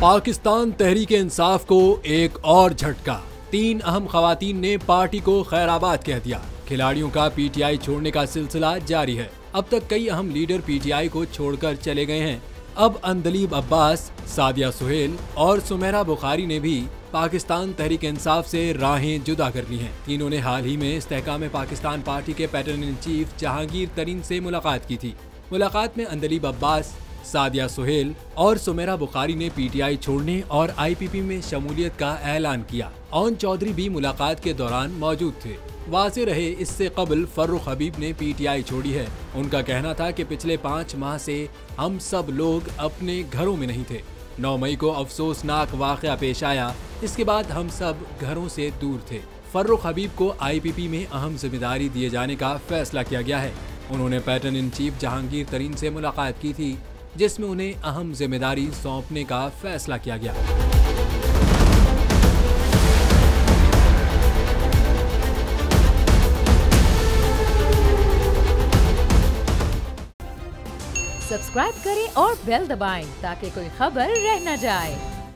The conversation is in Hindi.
पाकिस्तान तहरीक इंसाफ को एक और झटका। 3 अहम खवातीन ने पार्टी को खैराबाद कह दिया। खिलाड़ियों का पीटीआई छोड़ने का सिलसिला जारी है। अब तक कई अहम लीडर पीटीआई को छोड़कर चले गए हैं। अब अंदलीब अब्बास, सादिया सुहेल और सुमेरा बुखारी ने भी पाकिस्तान तहरीक इंसाफ से राहें जुदा कर ली हैं। तीनों ने हाल ही में इस्तेहकाम पाकिस्तान पार्टी के पैटर्न इन चीफ जहांगीर तरीन से मुलाकात की थी। मुलाकात में अंदलीब अब्बास, सादिया सुहेल और सुमेरा बुखारी ने पीटीआई छोड़ने और आईपीपी में शमूलियत का ऐलान किया। ओन चौधरी भी मुलाकात के दौरान मौजूद थे। वाज़ेह रहे, इससे कबल फर्रुख हबीब ने पीटीआई छोड़ी है। उनका कहना था कि पिछले 5 माह से हम सब लोग अपने घरों में नहीं थे। 9 मई को अफसोसनाक वाक़या पेश आया। इसके बाद हम सब घरों से दूर थे। फर्रुख हबीब को आईपीपी में अहम जिम्मेदारी दिए जाने का फैसला किया गया है। उन्होंने पैटर्न इन चीफ जहांगीर तरीन से मुलाकात की थी, जिसमें उन्हें अहम जिम्मेदारी सौंपने का फैसला किया गया। सब्सक्राइब करें और बेल दबाएं ताकि कोई खबर रह न जाए।